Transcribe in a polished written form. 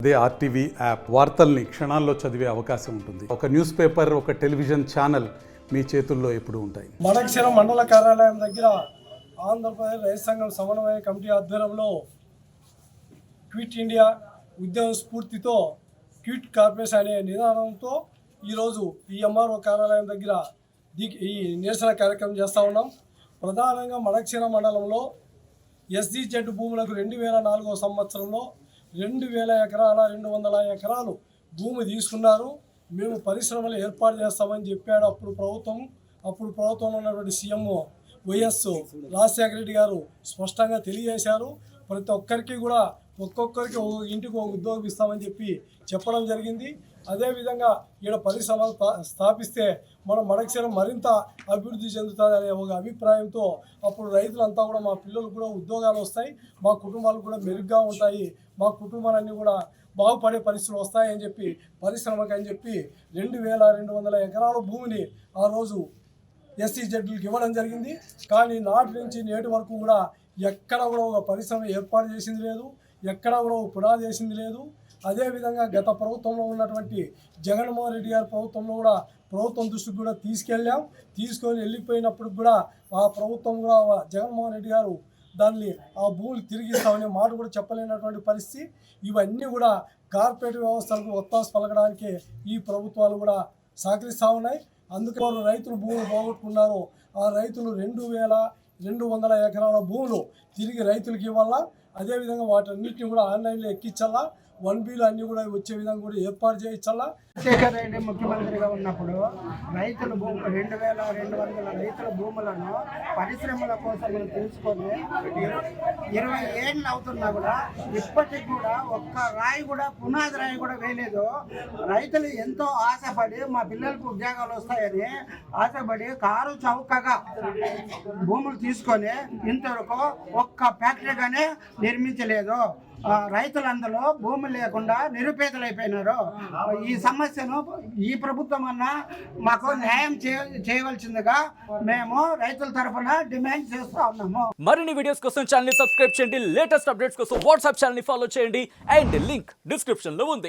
అదే RTV app వార్తల్ని క్షణాల్లో చదివే అవకాశం ఉంటుంది. ఒక న్యూస్ పేపర్, ఒక టెలివిజన్ ఛానల్ మీ చేతుల్లో ఎప్పుడూ ఉంటాయి. మడకశిర మండల కార్యాలయం దగ్గర ఆంధ్రప్రదేశ్ రైతు సంఘం సమన్వయ కమిటీ ఆధ్వర్యంలో క్విట్ ఇండియా ఉద్యమ స్ఫూర్తితో క్విట్ కార్పొరేషన్ అనే నినాదంతో ఈరోజు ఈ ఎంఆర్ఓ కార్యాలయం దగ్గర ఈ నిరసన కార్యక్రమం చేస్తూ ఉన్నాం. ప్రధానంగా మడకశిర మండలంలో ఎస్జీజెడ్ భూములకు 2004వ సంవత్సరంలో 2000 ఎకరాల 200 ఎకరాలు భూమి తీసుకున్నారు. మేము పరిశ్రమలు ఏర్పాటు చేస్తామని చెప్పాడు అప్పుడు ప్రభుత్వంలో ఉన్నటువంటి సీఎం వైఎస్ రాజశేఖర రెడ్డి గారు స్పష్టంగా తెలియజేశారు. ప్రతి ఒక్కరికి కూడా ఒక్కొక్కరికి ఇంటికి ఒక ఉద్యోగం ఇస్తామని చెప్పడం జరిగింది. అదేవిధంగా ఈడ పరిశ్రమలు స్థాపిస్తే మన మడకశిర మరింత అభివృద్ధి చెందుతుందనే ఒక అభిప్రాయంతో అప్పుడు రైతులంతా కూడా మా పిల్లలు కూడా ఉద్యోగాలు వస్తాయి, మా కుటుంబాలు కూడా మెరుగ్గా ఉంటాయి, మా కుటుంబాలన్నీ కూడా బాగుపడే పరిస్థితులు వస్తాయని చెప్పి పరిశ్రమకి అని చెప్పి 2200 ఎకరాల భూమిని ఆ రోజు ఎస్సీజెడ్లకు ఇవ్వడం జరిగింది. కానీ నాటి నుంచి నేటి వరకు కూడా ఎక్కడ కూడా ఒక పరిశ్రమ ఏర్పాటు చేసింది లేదు, ఎక్కడ కూడా ఒక పునాది చేసింది లేదు. అదేవిధంగా గత ప్రభుత్వంలో ఉన్నటువంటి జగన్మోహన్ రెడ్డి గారి ప్రభుత్వంలో కూడా ప్రభుత్వం దృష్టికి కూడా తీసుకొని వెళ్ళిపోయినప్పుడు కూడా ఆ ప్రభుత్వం కూడా జగన్మోహన్ రెడ్డి గారు దాన్ని ఆ భూములు తిరిగి ఇస్తామనే మాట కూడా చెప్పలేనటువంటి పరిస్థితి. ఇవన్నీ కూడా కార్పొరేట్ వ్యవస్థలకు ఒత్తాసు పలకడానికి ఈ ప్రభుత్వాలు కూడా సహకరిస్తూ ఉన్నాయి. అందుకే వారు రైతులు భూములు పోగొట్టుకున్నారు. ఆ రైతులు 2200 ఎకరాల భూములు తిరిగి రైతులకి ఇవ్వాలా. అదేవిధంగా వాటన్నిటిని కూడా ఆన్లైన్లో ఎక్కించాలా, 1Bలు అన్నీ కూడా వచ్చే విధంగా కూడా ఏర్పాటు చేయించాలా. రాజశేఖర రెడ్డి ముఖ్యమంత్రిగా ఉన్నప్పుడు రైతుల భూములు 2200 రైతుల భూములను పరిశ్రమల కోసం తీసుకొని 20 ఏళ్ళు అవుతున్నా కూడా ఇప్పటికి కూడా ఒక్క రాయి కూడా పునాది రాయి కూడా వేయలేదు. రైతులు ఎంతో ఆశపడి మా పిల్లలకు ఉద్యోగాలు వస్తాయని ఆశపడి కారు చౌకగా భూములు తీసుకొని ఇంతవరకు ఒక్క ఫ్యాక్టరీగానే నిర్మించలేదు. రైతులందరూ భూమి లేకుండా నిరుపేదలైపోయినారు. ఈ సమస్యను ఈ ప్రభుత్వం అన్నా మాకు న్యాయం చేయవలసిందిగా మేము రైతుల తరఫున డిమాండ్ చేస్తూ ఉన్నాము. మరిన్ని వీడియోస్ కోసం ఛానల్ ని సబ్స్క్రైబ్ చేయండి, లేటెస్ట్ అప్డేట్స్ కోసం వాట్సాప్ ఛానల్ ని ఫాలో చేయండి అండ్ లింక్ డిస్క్రిప్షన్ లో ఉంది.